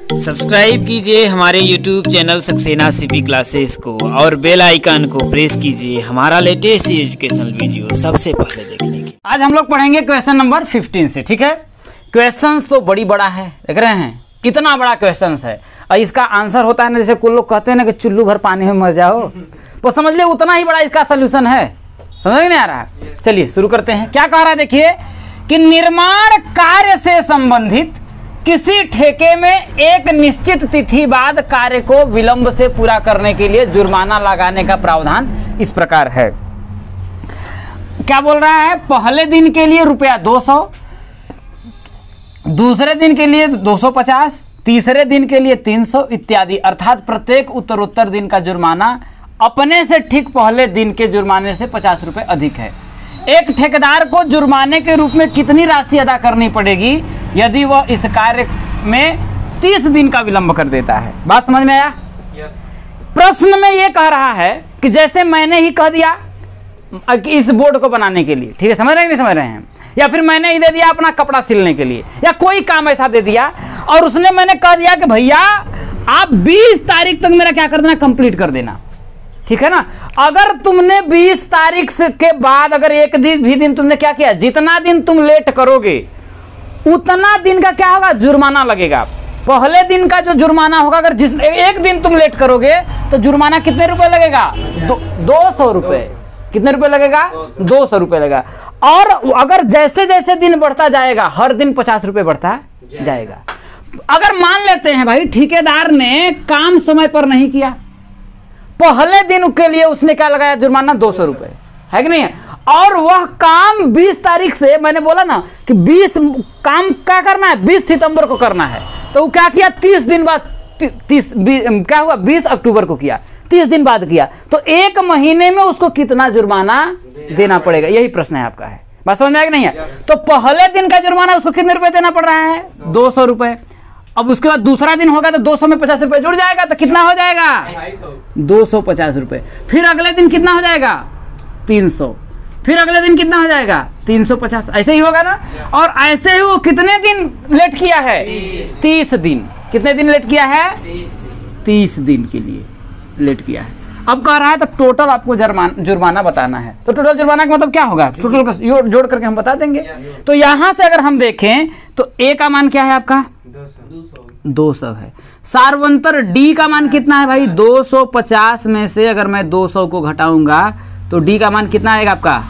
Subscribe कीजिए हमारे YouTube channel Saxena CP classes को और बेल आइकन को प्रेस कीजिए हमारा लेटेस्ट एजुकेशनल वीडियो सबसे पहले देखने के। आज हम लोग पढ़ेंगे क्वेश्चन नंबर 15 से। ठीक है, क्वेश्चंस तो बड़ी बड़ा है, देख रहे हैं कितना बड़ा क्वेश्चंस है और इसका आंसर होता है ना, जैसे कुछ लोग कहते हैं ना कि चुल्लू भर पानी में मर जाओ, वो समझ लिया उतना ही बड़ा इसका सोल्यूशन है। समझ नहीं आ रहा है? चलिए शुरू करते हैं। क्या कह रहा है देखिए कि निर्माण कार्य से संबंधित किसी ठेके में एक निश्चित तिथि बाद कार्य को विलंब से पूरा करने के लिए जुर्माना लगाने का प्रावधान इस प्रकार है। क्या बोल रहा है? पहले दिन के लिए ₹200, दूसरे दिन के लिए 250, तीसरे दिन के लिए 300 इत्यादि, अर्थात प्रत्येक उत्तरोत्तर दिन का जुर्माना अपने से ठीक पहले दिन के जुर्माने से 50 रुपए अधिक है। एक ठेकेदार को जुर्माने के रूप में कितनी राशि अदा करनी पड़ेगी यदि वह इस कार्य में 30 दिन का विलंब कर देता है? बात समझ में आया? प्रश्न में यह कह रहा है कि जैसे मैंने ही कह दिया कि इस बोर्ड को बनाने के लिए, ठीक है, समझ रहे हैं नहीं समझ रहे हैं, या फिर मैंने ही दे दिया अपना कपड़ा सिलने के लिए, या कोई काम ऐसा दे दिया और उसने मैंने कह दिया कि भैया आप 20 तारीख तक मेरा क्या कर देना, कंप्लीट कर देना, ठीक है ना। अगर तुमने 20 तारीख के बाद अगर एक दिन भी दिन तुमने क्या किया, जितना दिन तुम लेट करोगे उतना दिन का क्या होगा, जुर्माना लगेगा। पहले दिन का जो जुर्माना होगा, अगर जिस एक दिन तुम लेट करोगे तो जुर्माना कितने रुपए लगेगा? 200 रुपए। कितने रुपए लगेगा? 200 रुपए लगेगा। और अगर जैसे जैसे दिन बढ़ता जाएगा हर दिन 50 रुपए बढ़ता जाएगा। अगर मान लेते हैं भाई ठेकेदार ने काम समय पर नहीं किया, पहले दिन के लिए उसने क्या लगाया जुर्माना, 200 रुपए, है कि नहीं है, और वह काम 20 तारीख से, मैंने बोला ना कि 20 काम क्या करना है, 20 सितंबर को करना है, तो वो क्या किया 30 दिन बाद, 20 क्या हुआ, 20 अक्टूबर को किया, 30 दिन बाद किया, तो एक महीने में उसको कितना जुर्माना देना पड़ेगा, यही प्रश्न है आपका। है बात समझ में आया कि नहीं है? तो पहले दिन का जुर्माना उसको कितने रुपए देना पड़ रहा है, 200 रुपए। अब उसके बाद दूसरा दिन होगा तो 200 में 50 रुपए जुड़ जाएगा, तो कितना हो जाएगा, 250 रुपए। फिर अगले दिन कितना हो जाएगा, 300। फिर अगले दिन कितना हो जाएगा, 350। ऐसे ही होगा ना। और ऐसे ही वो कितने दिन लेट किया है, 30 दिन। कितने दिन लेट किया है, 30 दिन के लिए लेट किया है। अब कह रहा है तो टोटल आपको जुर्माना बताना है। तो टोटल जुर्माना का मतलब क्या होगा, टोटल जोड़ करके हम बता देंगे। तो यहां से अगर हम देखें तो ए का मान क्या है आपका, 200 है। सार्वंतर डी का मान कितना है भाई, 250 में से अगर मैं 200 को घटाऊंगा तो डी का मान कितना आएगा आपका,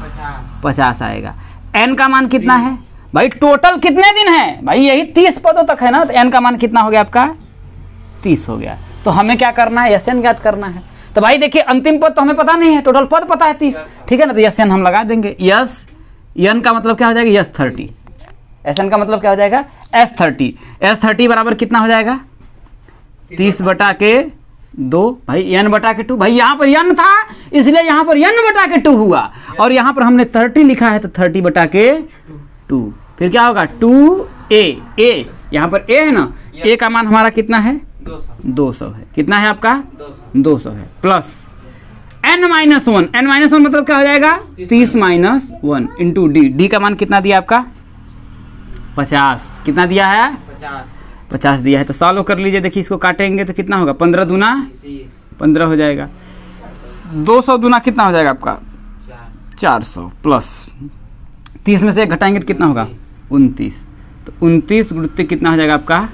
50 आएगा। एन का मान कितना है भाई, टोटल कितने दिन है भाई, यही 30 पदों तक है ना, तो एन का मान कितना हो गया आपका, 30 हो गया। तो हमें क्या करना है, एस एन ज्ञात करना है। तो भाई देखिए अंतिम पद तो हमें पता नहीं है, टोटल पद पता है 30, ठीक है ना। तो एस एन हम लगा देंगे। यस एन का मतलब क्या हो जाएगा, यस 30। एस एन का मतलब क्या हो जाएगा, एस 30। एस 30 बराबर कितना हो जाएगा, 30/2 भाई, एन बटा के 2। भाई यहाँ पर एन था इसलिए यहाँ पर एन बटा के 2 हुआ, और यहाँ पर हमने 30 लिखा है तो 30/2। फिर क्या होगा, 2a, यहाँ पर a है ना, a का मान हमारा कितना है, 200 है। कितना है आपका, 200 है। प्लस n-1, n-1 मतलब क्या हो जाएगा, 30-1 इंटू डी। डी का मान कितना दिया आपका, 50। कितना दिया है, 50 दिया है। तो सॉल्व कर लीजिए, देखिए इसको काटेंगे तो कितना होगा, 15 दूना 15 हो जाएगा। 200 दूना कितना हो जाएगा आपका, 400, प्लस 30 में से एक घटाएंगे तो कितना होगा, 29। तो 29 गुणित कितना हो जाएगा आपका,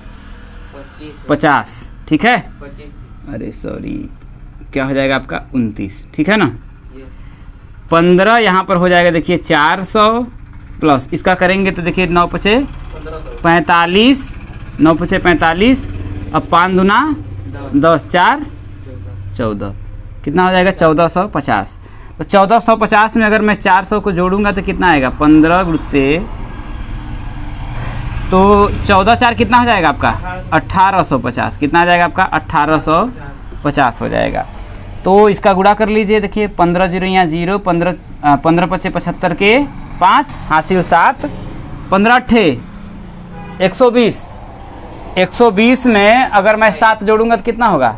50, ठीक है। अरे सॉरी, क्या हो जाएगा आपका, 29, ठीक है ना। 15 यहाँ पर हो जाएगा, देखिए 400 प्लस इसका करेंगे तो देखिए 9×5 = 45, 9×5 = 45, अब 5 दूना 10, 4 14, कितना हो जाएगा, 1450। तो 1450 में अगर मैं 400 को जोड़ूंगा तो कितना आएगा, 15 गुणते, तो 14×4 कितना हो जाएगा आपका, 1850। कितना आ जाएगा आपका, 1850 हो जाएगा। तो इसका गुणा कर लीजिए, देखिए 15 0 यहाँ 0, 15×5 = 75 के 5 हासिल 7, 15×8 = 120। 120 में अगर मैं 7 जोड़ूंगा तो कितना होगा,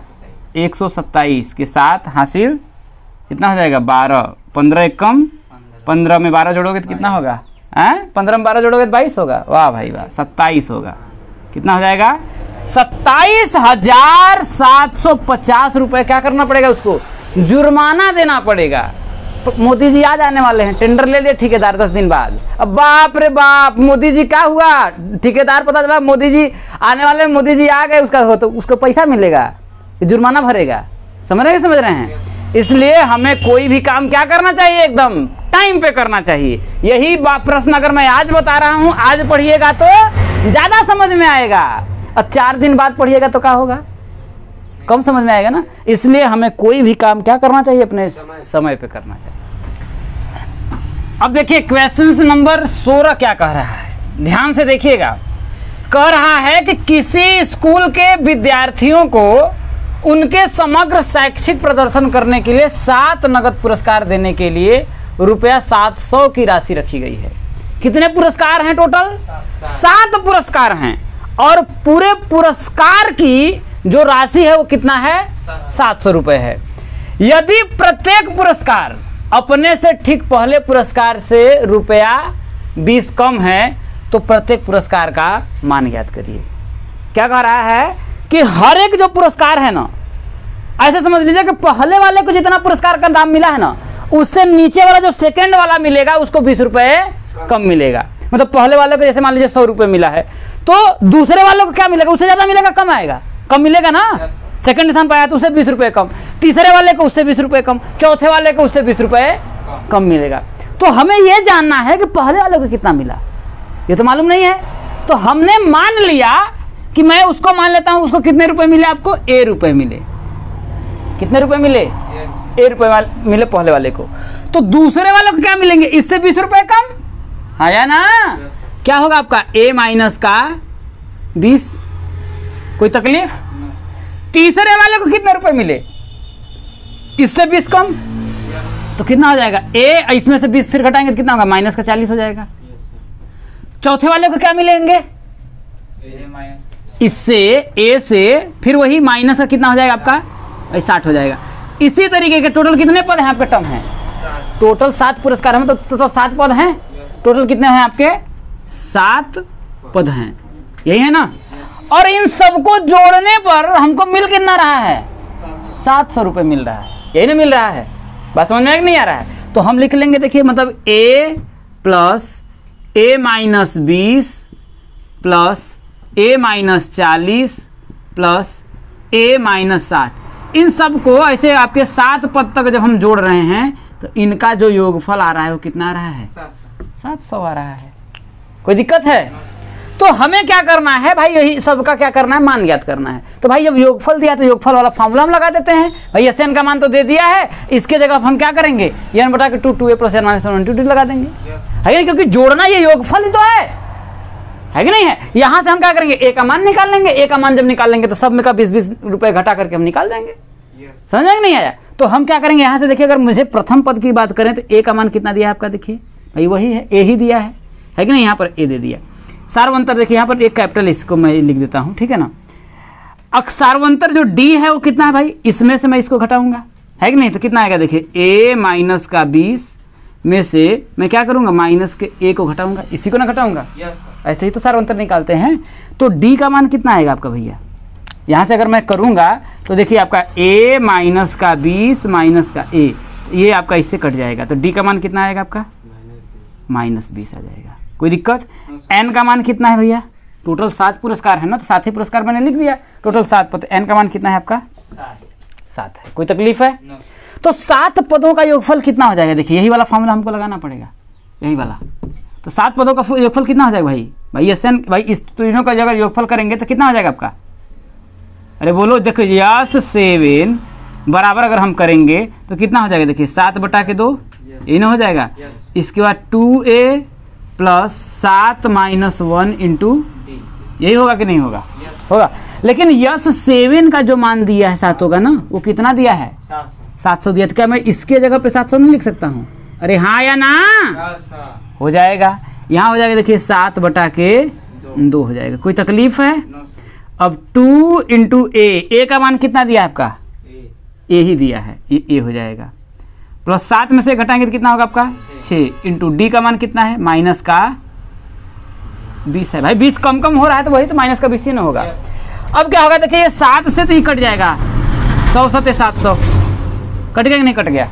127 के 7 हासिल कितना हो जाएगा, 12। 15 एक कम, 15 में 12 जोड़ोगे तो कितना होगा, 15 में 12 जोड़ोगे तो 22 होगा। वाह भाई वाह, 27 होगा। कितना हो जाएगा, 27,750 रुपए क्या करना पड़ेगा, उसको जुर्माना देना पड़ेगा। मोदी जी आज आने वाले हैं, टेंडर ले लिए ठेकेदार 10 दिन बाद। अब बाप रे बाप, मोदी जी क्या हुआ, ठेकेदार पता चला मोदी जी आने वाले, मोदी जी आ गए, उसका तो उसको पैसा मिलेगा, जुर्माना भरेगा। समझ रहे हैं। इसलिए हमें कोई भी काम क्या करना चाहिए, एकदम टाइम पे करना चाहिए। यही प्रश्न अगर मैं आज बता रहा हूं, आज पढ़िएगा तो ज्यादा समझ में आएगा, और 4 दिन बाद पढ़िएगा तो क्या होगा, कम समझ में आएगा ना। इसलिए हमें कोई भी काम क्या करना चाहिए, अपने समय पे करना चाहिए। अब देखिए क्वेश्चन नंबर 16 क्या कह रहा है, ध्यान से देखिएगा। कह रहा है कि किसी स्कूल के विद्यार्थियों को उनके समग्र शैक्षिक प्रदर्शन करने के लिए 7 नगद पुरस्कार देने के लिए रुपया 700 की राशि रखी गई है। कितने पुरस्कार हैं टोटल? 7 पुरस्कार हैं, और पूरे पुरस्कार की जो राशि है वो कितना है, 700 रुपए है। यदि प्रत्येक पुरस्कार अपने से ठीक पहले पुरस्कार से रुपया 20 कम है तो प्रत्येक पुरस्कार का मान ज्ञात करिए। क्या कह रहा है कि हर एक जो पुरस्कार है ना, ऐसे समझ लीजिए कि पहले वाले को जितना पुरस्कार का दाम मिला है ना, उससे नीचे वाला जो सेकंड वाला मिलेगा उसको 20 रुपए कम मिलेगा। मतलब पहले वाले को जैसे मान लीजिए 100 रुपए मिला है, तो दूसरे वाले को क्या मिलेगा, उससे ज्यादा मिलेगा, कम आएगा, कम मिलेगा ना। सेकंड स्थान पाया तो उससे 20 रुपए कम, तीसरे वाले को उससे 20 रुपए कम, चौथे वाले को उससे 20 रुपए कम मिलेगा। तो हमें यह जानना है कि पहले वाले को कितना मिला, ये तो मालूम नहीं है। तो हमने मान लिया कि मैं उसको मान लेता हूं, उसको कितने रुपए मिले, आपको A रुपए मिले। कितने रुपए मिले, A रुपए मिले पहले वाले को। तो दूसरे वाले को क्या मिलेंगे, इससे 20 रुपए कम आया ना। क्या होगा आपका A माइनस का 20, कोई तकलीफ। तीसरे वाले को कितने रुपए मिले, इससे 20 कम, तो कितना हो जाएगा A, इसमें से 20 फिर घटाएंगे तो कितना होगा, माइनस का 40 हो जाएगा। चौथे वाले को क्या मिलेंगे, इससे A से फिर वही माइनस का कितना हो जाएगा आपका, 60 हो जाएगा। इसी तरीके के टोटल कितने पद हैं आपके, टर्म है टोटल 7 पुरस्कार हैं, तो टोटल 7 पद हैं। टोटल कितने हैं आपके, 7 पद हैं, यही है ना। और इन सबको जोड़ने पर हमको मिल कितना रहा है, 700 रुपए मिल रहा है, यही ना मिल रहा है। बात समझ में नहीं आ रहा है, तो हम लिख लेंगे, देखिए मतलब A plus A minus 20 plus A minus 40 plus A minus 60, इन सबको ऐसे आपके 7 पद तक जब हम जोड़ रहे हैं तो इनका जो योगफल आ रहा है वो कितना आ रहा है, 700 आ रहा है। कोई दिक्कत है? तो हमें क्या करना है भाई, यही सबका क्या करना है, मान ज्ञात करना है। तो भाई जब योगफल दिया तो योगफल वाला फॉर्मूला हम लगा देते हैं। भाई SN का मान तो दे दिया है, इसके जगह हम क्या करेंगे, n बटा के 2 2a प्लस n माइनस 1 2 लगा देंगे, है कि नहीं, क्योंकि जोड़ना ये योगफल ही तो है कि नहीं है। यहां से हम क्या करेंगे, A का मान निकाल लेंगे। A का मान जब निकाल लेंगे तो सब में का 20-20 रुपए घटा करके हम निकाल देंगे। समझ में नहीं आया? तो हम क्या करेंगे, यहां से देखिए, अगर मुझे प्रथम पद की बात करें तो A का मान कितना दिया है आपका, देखिए भाई वही है, A ही दिया है कि नहीं, यहाँ पर A दे दिया। सार्वंतर देखिए यहाँ पर एक कैपिटल, इसको मैं लिख देता हूँ, ठीक है ना। सार्वंतर जो D है वो कितना है भाई, इसमें से मैं इसको घटाऊंगा, है कि नहीं, तो कितना आएगा, देखिए A माइनस का 20 में से मैं क्या करूंगा, माइनस के A को घटाऊंगा, इसी को ना घटाऊंगा। ऐसे ही तो सार्वंतर निकालते हैं। तो D का मान कितना आएगा आपका भैया, यहाँ से अगर मैं करूंगा तो देखिए आपका A माइनस का 20 माइनस का A, ये आपका इससे कट जाएगा, तो D का मान कितना आएगा आपका, माइनस 20 आ जाएगा। कोई दिक्कत? N का मान कितना है भैया, टोटल 7 पुरस्कार है ना, तो 7 ही पुरस्कार मैंने लिख दिया, टोटल 7 पद। N का मान कितना है आपका, 7 है। कोई तकलीफ है? तो 7 पदों का योगफल कितना हो जाएगा, देखिए यही वाला फॉर्मूला हमको लगाना पड़ेगा, यही वाला। तो 7 पदों का योगफल कितना हो जाएगा भाई SN, भाई इस तीनों का अगर योगफल करेंगे तो कितना हो जाएगा आपका, अरे बोलो, देखो यस 7 बराबर अगर हम करेंगे तो कितना हो जाएगा, देखिए 7 बटा के 2, ये ना हो जाएगा। इसके बाद 2A प्लस 7 माइनस 1 इंटू, यही होगा कि नहीं होगा, होगा। लेकिन यस 7 का जो मान दिया है 7 होगा ना, वो कितना दिया है, 700 दिया। तो क्या मैं इसके जगह पे 700 नहीं लिख सकता हूँ, अरे हाँ या ना, हो जाएगा। यहाँ हो जाएगा देखिए 7 बटा के 2 हो जाएगा। कोई तकलीफ है? अब 2 इंटू A का मान कितना दिया है आपका, A ही दिया है, ये A हो जाएगा। प्लस 7 में से घटाएंगे तो कितना होगा आपका, 6 इंटू D का मान कितना है, माइनस का 20 है। भाई 20 कम कम हो रहा है तो वही तो माइनस का 20 ही ना होगा। अब क्या होगा देखिए, ये 7 से तो ही कट जाएगा, 100 सते 700, कट गया कि नहीं कट गया?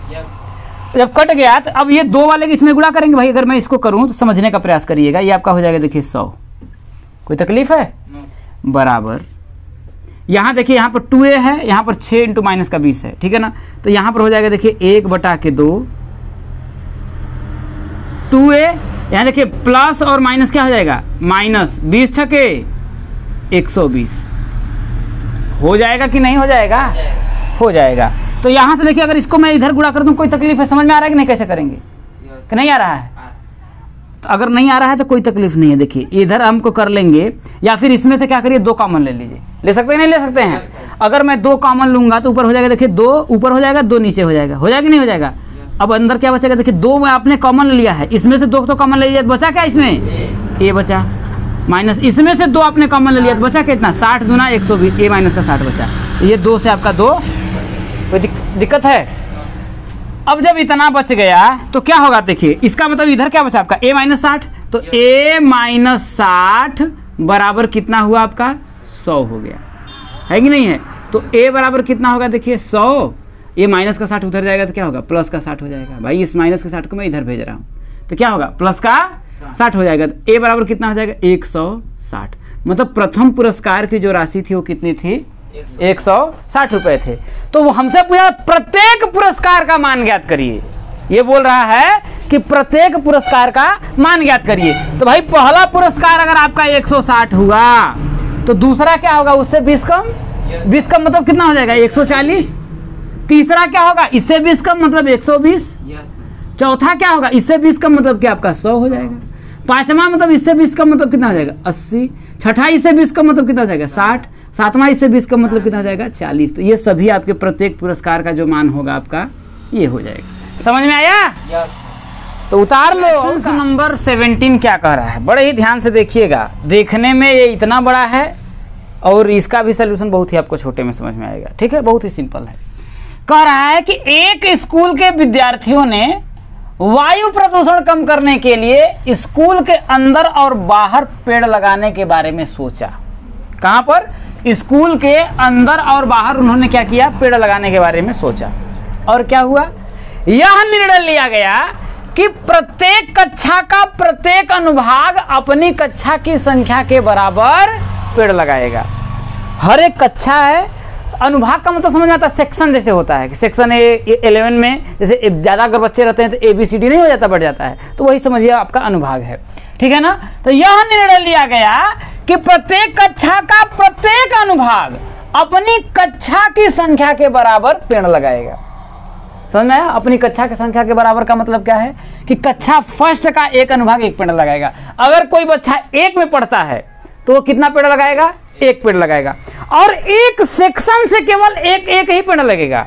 जब कट गया तो अब ये 2 वाले इसमें गुणा करेंगे भाई। अगर मैं इसको करूं तो समझने का प्रयास करिएगा। ये आपका हो जाएगा देखिए 100, कोई तकलीफ है? बराबर यहाँ देखिए, यहाँ पर 2a है, यहाँ पर 6 इंटू माइनस का 20 है, ठीक है ना। तो यहाँ पर हो जाएगा देखिए 1/2 2a, यहाँ देखिए प्लस और माइनस क्या हो जाएगा, माइनस 20 छके 120 हो जाएगा कि नहीं हो जाएगा? हो जाएगा। तो यहाँ से देखिए अगर इसको मैं इधर गुणा कर दूं, कोई तकलीफ है? समझ में आ रहा है कि नहीं? कैसे करेंगे कि नहीं आ रहा है? तो अगर नहीं आ रहा है तो कोई तकलीफ नहीं है। देखिए इधर हमको कर लेंगे, या फिर इसमें से क्या करिए 2 कॉमन ले लीजिए। ले सकते हैं नहीं ले सकते हैं? अगर मैं 2 कॉमन लूंगा तो ऊपर हो जाएगा देखिए 2 ऊपर हो जाएगा, 2 नीचे हो जाएगा। हो जाएगा कि नहीं हो जाएगा? अब अंदर क्या बचेगा देखिए, 2 में आपने कॉमन लिया है, इसमें से 2 तो कॉमन ले लिया, बचा क्या इसमें? ए बचा, माइनस इसमें से 2 आपने कॉमन ले लिया तो बचा कितना? 60 दूना 120, ए माइनस का 60 बचा। तो ये 2 से आपका 2, कोई दिक्कत है? अब जब इतना बच गया तो क्या होगा देखिए, इसका मतलब इधर क्या बचा आपका, a माइनस 60, तो a माइनस 60 बराबर कितना हुआ आपका? 100 हो गया, है कि नहीं है? तो a बराबर कितना होगा देखिए 100, ये माइनस का 60 उधर जाएगा तो क्या होगा, प्लस का 60 हो जाएगा। भाई इस माइनस के 60 को मैं इधर भेज रहा हूँ तो क्या होगा, प्लस का 60 हो जाएगा। तो a बराबर कितना हो जाएगा, 160। मतलब प्रथम पुरस्कार की जो राशि थी वो कितनी थी, 160 रुपए थे। तो वो हमसे पूछा प्रत्येक पुरस्कार का मान ज्ञात करिए। ये बोल रहा है कि प्रत्येक पुरस्कार का मान ज्ञात करिए। तो भाई पहला पुरस्कार अगर आपका 160 हुआ तो दूसरा क्या होगा, उससे 20 कम, 20 कम मतलब कितना हो जाएगा, 140। तीसरा क्या होगा, इससे 20 कम मतलब 120। चौथा क्या होगा, इससे 20 कम मतलब क्या आपका 100 हो जाएगा। पांचवा मतलब इससे 20 कम मतलब कितना हो जाएगा, 80। छठा इससे 20 कम मतलब कितना हो जाएगा, 60। सातवां इससे 20 कम मतलब कितना हो जाएगा, 40। तो ये सभी आपके प्रत्येक पुरस्कार का जो मान होगा आपका ये हो जाएगा। समझ में आया? तो उतार लो। नंबर 17 क्या कह रहा है, बड़े ही ध्यान से देखिएगा। देखने में ये इतना बड़ा है और इसका भी सोल्यूशन बहुत ही आपको छोटे में समझ में आएगा, ठीक है, बहुत ही सिंपल है। कह रहा है कि एक स्कूल के विद्यार्थियों ने वायु प्रदूषण कम करने के लिए स्कूल के अंदर और बाहर पेड़ लगाने के बारे में सोचा। कहां पर, स्कूल के अंदर और बाहर उन्होंने क्या किया, पेड़ लगाने के बारे में सोचा। और क्या हुआ, यह निर्णय लिया गया कि प्रत्येक कक्षा का प्रत्येक अनुभाग अपनी कक्षा की संख्या के बराबर पेड़ लगाएगा। हर एक कक्षा है, अनुभाग का मतलब समझ आता है, सेक्शन जैसे होता है कि सेक्शन ए 11 में जैसे ज़्यादा अगर बच्चे रहते हैं तो ABCD नहीं हो जाता, बढ़ जाता है, तो वही समझिए आपका अनुभाग है, ठीक है ना। तो यह निर्णय लिया गया कि प्रत्येक कक्षा का प्रत्येक अनुभाग अपनी कक्षा की संख्या के बराबर पेड़ लगाएगा। समझ में आया? अपनी कक्षा की संख्या के बराबर का मतलब क्या है कि कक्षा फर्स्ट का एक अनुभाग एक पेड़ लगाएगा। अगर कोई बच्चा 1 में पढ़ता है तो वो कितना पेड़ लगाएगा, 1 पेड़ लगाएगा। और एक सेक्शन से केवल एक ही पेड़ लगेगा।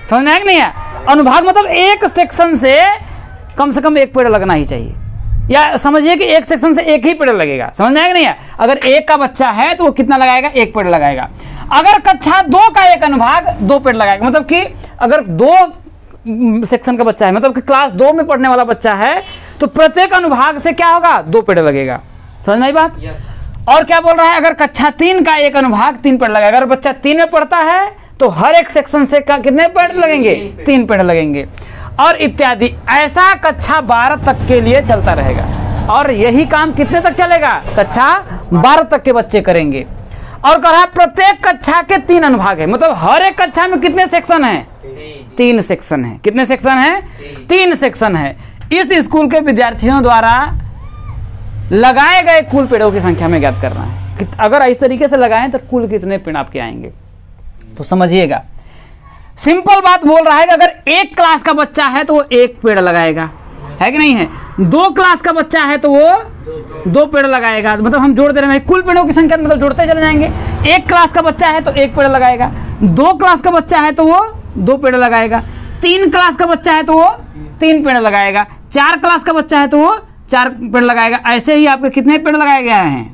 समझ में आया कि नहीं है? अनुभाग मतलब एक सेक्शन से कम 1 पेड़ लगना ही चाहिए, या समझिए कि एक सेक्शन से एक ही पेड़ लगेगा। समझ में आया कि नहीं है? अगर 1 का बच्चा है तो वो कितना लगाएगा, 1 पेड़ लगाएगा। अगर कक्षा 2 का एक अनुभाग 2 पेड़ लगाएगा, मतलब कि अगर 2 सेक्शन का बच्चा है, मतलब कि क्लास 2 में पढ़ने वाला बच्चा है, तो प्रत्येक अनुभाग से क्या होगा, 2 पेड़ लगेगा। समझ में आई बात? और क्या बोल रहा है, अगर कक्षा 3 का एक अनुभाग 3 पेड़ लगेगा। अगर बच्चा 3 में पढ़ता है तो हर एक सेक्शन से कितने पेड़ लगेंगे, 3 पेड़ लगेंगे, और इत्यादि। ऐसा कक्षा 12 तक के लिए चलता रहेगा। और यही काम कितने तक चलेगा, कक्षा 12 तक के बच्चे करेंगे। और कहा प्रत्येक कक्षा के 3 अनुभाग है, मतलब हर एक कक्षा में कितने सेक्शन है, 3 सेक्शन है। कितने सेक्शन है, 3 सेक्शन है। इस स्कूल के विद्यार्थियों द्वारा लगाए गए कुल पेड़ों की संख्या में ज्ञात करना है कि अगर इस तरीके से लगाएं तो कुल कितने पेड़ आपके आएंगे। तो समझिएगा, सिंपल बात बोल रहा है कि अगर 1 क्लास का बच्चा है तो वो 1 पेड़ लगाएगा, है कि नहीं है। 2 क्लास का बच्चा है तो वो 2 पेड़ लगाएगा। मतलब हम जोड़ दे रहे हैं, कुल पेड़ों की संख्या मतलब जोड़ते चले जाएंगे। 1 क्लास का बच्चा है तो 1 पेड़ लगाएगा, 2 क्लास का बच्चा है तो वो 2 पेड़ लगाएगा, 3 क्लास का बच्चा है तो वो 3 पेड़ लगाएगा, 4 क्लास का बच्चा है तो वो 4 पेड़ लगाएगा। ऐसे ही आपके कितने पेड़ लगाए गए हैं,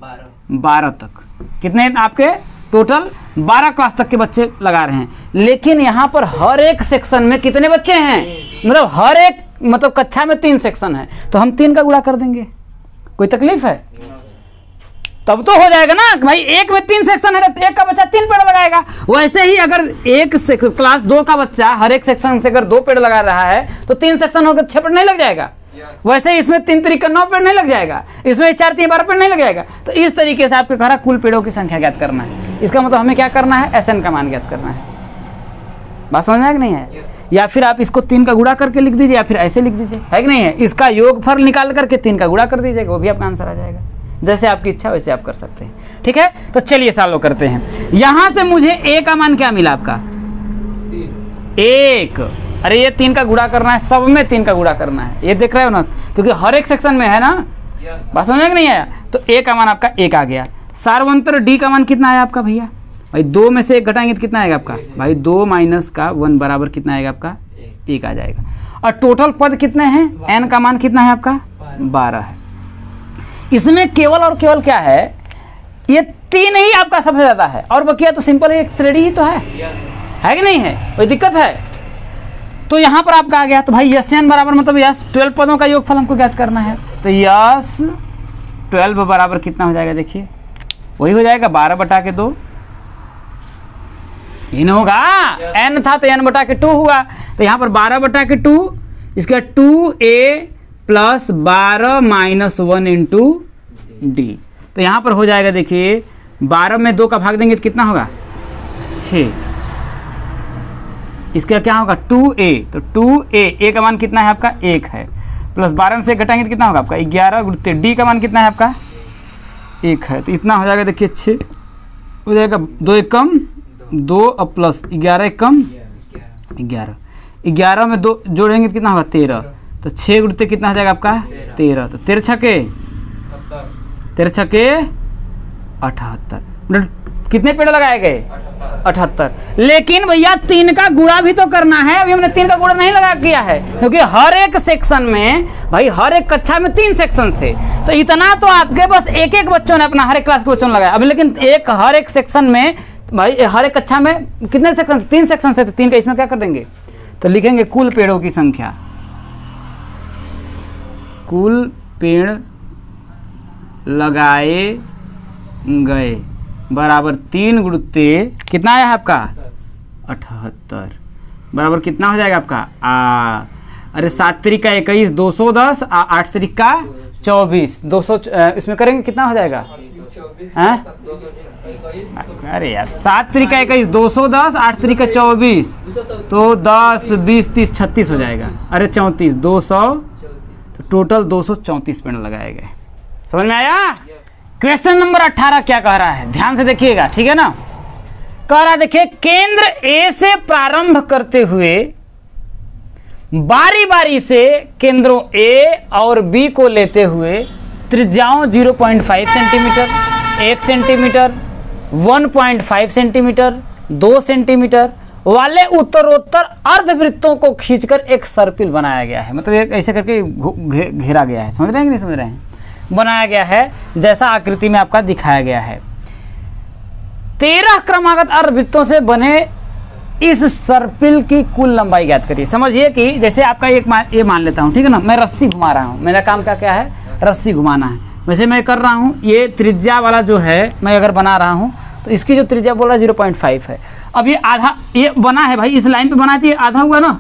12 तक। कितने आपके टोटल 12 क्लास तक के बच्चे लगा रहे हैं। लेकिन यहाँ पर हर एक सेक्शन में कितने बच्चे हैं, मतलब हर एक मतलब कक्षा में 3 सेक्शन है, तो हम 3 का गुणा कर देंगे। कोई तकलीफ है? तब तो हो जाएगा ना भाई, एक में 3 सेक्शन है तो एक का बच्चा 3 पेड़ लगाएगा। वैसे ही अगर एक क्लास 2 का बच्चा हर एक सेक्शन से अगर 2 पेड़ लगा रहा है तो 3 सेक्शन होकर 6 पेड़ नहीं लग जाएगा। वैसे इसमें 3 तरीके 9 पेड़ नहीं लग जाएगा, इसमें 4 3 12 पेड़ नहीं लग जाएगा। तो इस तरीके से आपके कहा कुल पेड़ों की संख्या ज्ञात करना है। इसका मतलब हमें क्या करना है, SN का मान ज्ञात करना है। बात समझ में आया कि नहीं है? या फिर आप इसको 3 का गुणा करके लिख दीजिए, या फिर ऐसे लिख दीजिए, है कि नहीं है? इसका योगफल निकाल करके 3 का गुणा कर दीजिएगा, वो भी आपका आंसर आ जाएगा। जैसे आपकी इच्छा वैसे आप कर सकते हैं। ठीक है, तो चलिए सॉल्व करते हैं। यहां से मुझे A का मान क्या मिला आपका? 1। अरे ये 3 का गुणा करना है, सब में 3 का गुणा करना है, ये देख रहे हो ना, क्योंकि हर एक सेक्शन में है ना। बात समझ में नहीं आया? तो A का मान आपका 1 आ गया। सार्वंतर D का मान कितना है आपका भैया? भाई 2 में से 1 घटाएंगे तो कितना आएगा आपका? भाई 2 माइनस का 1 बराबर कितना आएगा आपका? 1 आ जाएगा। और टोटल पद कितने हैं? N का मान कितना है आपका? 12 है। इसमें केवल और केवल क्या है, ये 3 ही आपका सबसे ज्यादा है, और बकिया तो सिंपल एक श्रेणी ही तो है कि नहीं है? कोई दिक्कत है? तो यहां पर आपका आ गया। तो भाई SN बराबर मतलब यस 12 पदों का योगफल हमको ज्ञात करना है। तो यस 12 बराबर कितना हो जाएगा? देखिए वही हो जाएगा 12/2 इन होगा। N था तो N/2 हुआ, तो यहाँ पर 12/2, इसका 2A plus 12 minus 1 into D। तो यहाँ पर हो जाएगा, देखिए 12 में 2 का भाग देंगे तो कितना होगा? 6। इसका क्या होगा? 2A। तो 2A का मान कितना है आपका? 1 है, प्लस 12 में से घटाएंगे तो कितना होगा आपका? 11 गुणित D का मान कितना है आपका? 1 है, तो इतना हो जाएगा। देखिए 6 हो जाएगा, 2 1 कम 2 और प्लस 11 1 कम 11, 11 में 2 जोड़ेंगे तो कितना होगा? 13। तो 6 गुणित कितना हो जाएगा आपका? 13। तो 13 छके 78। कितने पेड़ लगाए गए? 78। लेकिन भैया 3 का गुणा भी तो करना है। अभी हमने 3 का गुणा नहीं लगा किया है, क्योंकि हर एक सेक्शन में भाई हर एक कक्षा में 3 सेक्शन थे, तो इतना तो आपके बस एक एक बच्चों ने अपना हर एक क्लास के बच्चों ने लगाया। अभी लेकिन हर एक सेक्शन में भाई हर एक कक्षा में कितने सेक्शन? 3 सेक्शन से, तो 3 का इसमें क्या कर देंगे? तो लिखेंगे कुल पेड़ों की संख्या। कुल पेड़ लगाए गए बराबर 3 गुणित कितना आया है आपका? 78 बराबर कितना हो जाएगा आपका? अरे 7 त्रिका 21, 210, 8 त्रिका 24, 200 इसमें करेंगे कितना हो जाएगा? अरे यार 7 त्रिका 21, 210, 8 त्रिका 24, तो 10 20 30 36 हो जाएगा। अरे 34 200, तो टोटल 234 पेड़ लगाए गए। समझ में आया? क्वेश्चन नंबर 18 क्या कह रहा है, ध्यान से देखिएगा, ठीक है ना। कह रहा है, देखिए केंद्र A से प्रारंभ करते हुए बारी बारी से केंद्रों A और B को लेते हुए त्रिज्याओं 0.5 सेंटीमीटर, 1 सेंटीमीटर, 1.5 सेंटीमीटर, 2 सेंटीमीटर वाले उत्तरोत्तर अर्धवृत्तों को खींचकर एक सर्पिल बनाया गया है। मतलब एक ऐसे करके घेरा गया है। समझ रहे हैं कि नहीं समझ रहे हैं? बनाया गया है जैसा आकृति में आपका दिखाया गया है। 13 क्रमागत अर्धवृत्तों से बने इस सर्पिल की कुल लंबाई ज्ञात करिए। समझिए कि जैसे आपका ये मान लेता हूं, ठीक है ना, मैं रस्सी घुमा रहा हूं, मेरा काम क्या है? रस्सी घुमाना है। वैसे मैं कर रहा हूं, ये त्रिज्या वाला जो है मैं अगर बना रहा हूं तो इसकी जो त्रिज्या बोल रहा है 0.5 है। अब ये आधा ये बना है भाई, इस लाइन पे बना थी, आधा हुआ ना।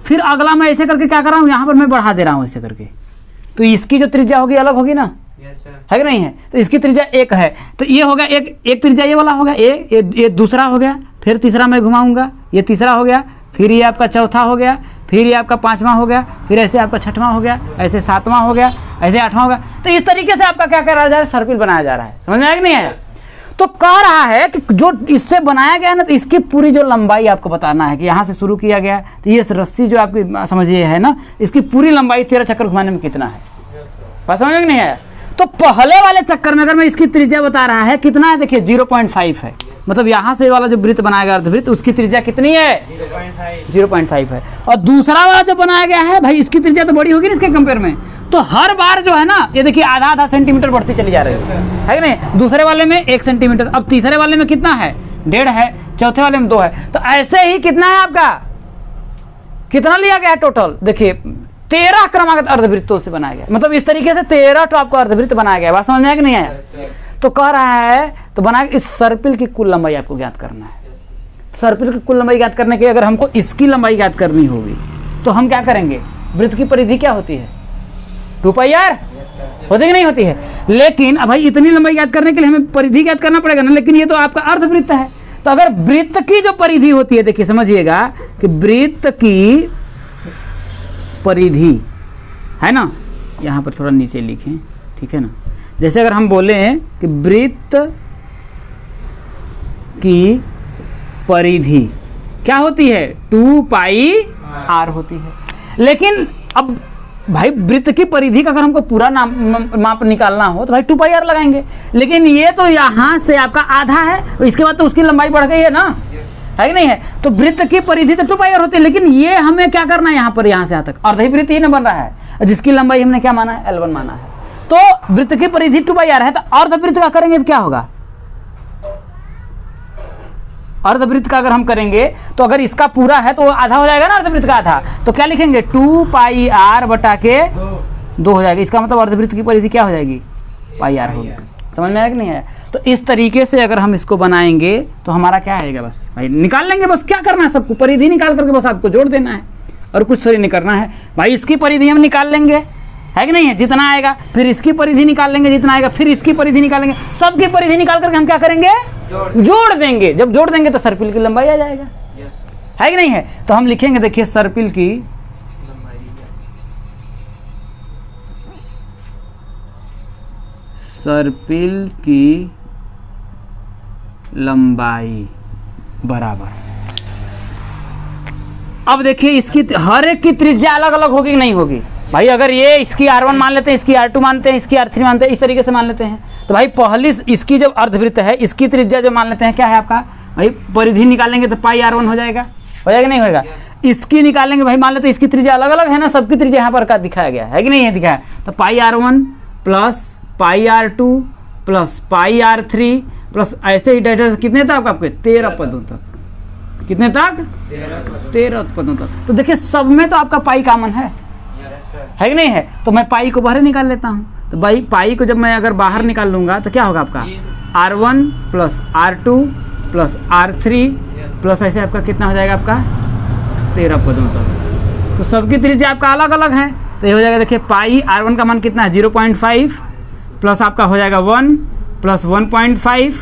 फिर अगला मैं ऐसे करके क्या कर रहा हूँ, यहाँ पर मैं बढ़ा दे रहा हूँ ऐसे करके, तो इसकी जो त्रिज्या होगी अलग होगी ना, है कि नहीं है? तो इसकी त्रिज्या 1 है, तो ये होगा एक त्रिज्या ये वाला होगा, ये दूसरा हो गया, फिर तीसरा मैं घुमाऊंगा, ये तीसरा हो गया, फिर ये आपका चौथा हो गया, फिर ये आपका 5वां हो गया, फिर ऐसे आपका 6वां हो गया, ऐसे 7वां हो गया, ऐसे 8वां हो गया। तो इस तरीके से आपका क्या करा जा रहा है? सर्पिल बनाया जा रहा है। समझ में आया कि नहीं है? तो कह रहा है कि जो इससे बनाया गया ना, तो इसकी पूरी जो लंबाई आपको बताना है कि यहाँ से शुरू किया गया, तो ये रस्सी जो आपकी समझिए है ना, इसकी पूरी लंबाई 13 चक्कर घुमाने में कितना है? बात समझ में नहीं आया? तो पहले वाले चक्कर में अगर मैं इसकी त्रिज्या बता रहा है कितना है, देखिए 0.5 है। मतलब यहाँ से वाला जो वृत्त बनाया गया अर्धवृत्त, उसकी त्रिज्या कितनी है? 0.5 है। और दूसरा वाला जो बनाया गया है भाई, इसकी त्रिज्या तो बड़ी होगी ना इसके कंपेयर में। तो हर बार जो है ना, ये देखिए आधा सेंटीमीटर बढ़ती चली जा रही है कि नहीं? दूसरे वाले में 1 सेंटीमीटर, अब तीसरे वाले में कितना है? 1.5 है, चौथे वाले में 2 है। तो ऐसे ही कितना है आपका, कितना लिया गया टोटल? देखिए 13 क्रमागत अर्धवृत्तों से बनाया गया। मतलब इस तरीके से 13 तो आपको अर्धवृत्त बनाया गया। बात समझ में आया कि नहीं आया? तो कह रहा है तो बना इस सर्पिल की कुल लंबाई आपको ज्ञात करना है। सर्पिल की कुल लंबाई ज्ञात करने के लिए अगर हमको इसकी लंबाई ज्ञात करनी होगी तो हम क्या करेंगे, वृत्त की परिधि क्या होती है 2πr होती कि नहीं होती है। लेकिन अब भाई इतनी लंबाई ज्ञात करने के लिए हमें परिधि ज्ञात करना पड़ेगा ना, लेकिन ये तो आपका अर्धवृत्त है। तो अगर वृत्त की जो परिधि होती है, देखिए समझिएगा कि वृत्त की परिधि है ना, यहाँ पर थोड़ा नीचे लिखें, ठीक है ना। जैसे अगर हम बोले कि वृत्त की परिधि क्या होती है 2πr होती है। लेकिन अब भाई वृत्त की परिधि का अगर हमको पूरा माप निकालना हो तो भाई 2πr लगाएंगे, लेकिन ये तो यहाँ से आपका आधा है, इसके बाद तो उसकी लंबाई बढ़ गई है ना, है कि नहीं है। तो वृत्त की परिधि तो 2πr होती है, लेकिन ये हमें क्या करना है, यहाँ पर यहाँ से यहाँ तक अर्धवृत्त ही ना बन रहा है, जिसकी लंबाई हमने क्या माना है L1 माना है। तो वृत्त की परिधि 2πr है, तो अर्धवृत्त का करेंगे तो क्या होगा, अर्धवृत्त का अगर हम करेंगे तो अगर इसका पूरा है तो आधा हो जाएगा ना, अर्धवृत्त का आधा, तो क्या लिखेंगे 2πr बटा के 2 हो जाएगा। इसका मतलब अर्धवृत्त की परिधि क्या हो जाएगी πr होगी। समझ में आया कि नहीं आया। तो इस तरीके से अगर हम इसको बनाएंगे तो हमारा क्या आएगा, बस भाई निकाल लेंगे, बस क्या करना है सबको, परिधि निकाल करके बस आपको जोड़ देना है और कुछ थोड़ी नहीं करना है। भाई इसकी परिधि हम निकाल लेंगे, है कि नहीं है, जितना आएगा, फिर इसकी परिधि निकाल लेंगे जितना आएगा, फिर इसकी परिधि निकाल लेंगे, सबकी परिधि निकाल करके हम क्या करेंगे जोड़ देंगे। जब जोड़ देंगे तो सर्पिल की लंबाई आ जाएगा, है कि नहीं है। तो हम लिखेंगे, देखिए सर्पिल की लंबाई बराबर, अब देखिए इसकी हर एक की त्रिज्या अलग अलग होगी कि नहीं होगी भाई। अगर ये इसकी R1 मान लेते हैं, इसकी R2 मानते हैं, इसकी R3 मानते हैं, इस तरीके से मान लेते हैं, तो भाई पहली इसकी जो अर्धवृत्त है इसकी त्रिज्या जो मान लेते हैं क्या है आपका, भाई परिधि निकालेंगे तो πr1 हो जाएगा नहीं होगा। इसकी निकालेंगे भाई, मान लेते हैं इसकी त्रिज्या अलग अलग है ना, सबकी त्रिज्या यहाँ पर का दिखाया गया है कि नहीं है दिखाया, तो πr1 plus πr2 plus πr3 plus ऐसे ही डाटा कितने तक आपके 13 पदों तक, कितने तक 13 पदों तक। तो देखिए सब में तो आपका पाई कॉमन है कि नहीं है, तो मैं पाई को बाहर निकाल लेता हूँ। तो भाई पाई को जब मैं अगर बाहर निकाल लूंगा तो क्या होगा आपका R1 plus R2 plus R3 plus ऐसे आपका कितना हो जाएगा आपका 13 पदों तक। तो सबकी त्रिज्या आपका अलग अलग है, तो ये हो जाएगा, देखिए पाई R1 का मान कितना है 0.5 प्लस आपका हो जाएगा 1 प्लस 1.5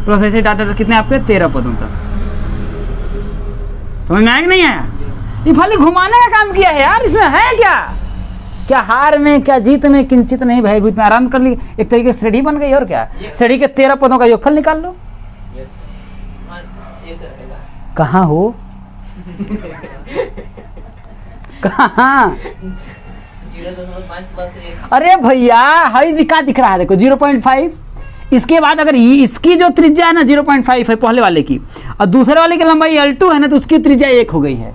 प्लस ऐसे डाटा कितने आपके 13 पदों तक। समझ में आया कि नहीं आया। ये खाली घुमाने का काम किया है यार, इसमें है क्या हार में क्या जीत में किंचित नहीं भाई, भूत में आराम कर ली, एक तरीके से श्रेणी बन गई। और क्या श्रेणी के 13 पदों का योगफल निकाल लो। कहाँ हो कहाँ, अरे भैया हाई दिख रहा है, देखो 0.5। इसके बाद अगर इसकी जो त्रिज्या है ना 0.5 है पहले वाले की, और दूसरे वाले की लंबाई L2 है ना, तो उसकी त्रिज्या 1 हो गई है।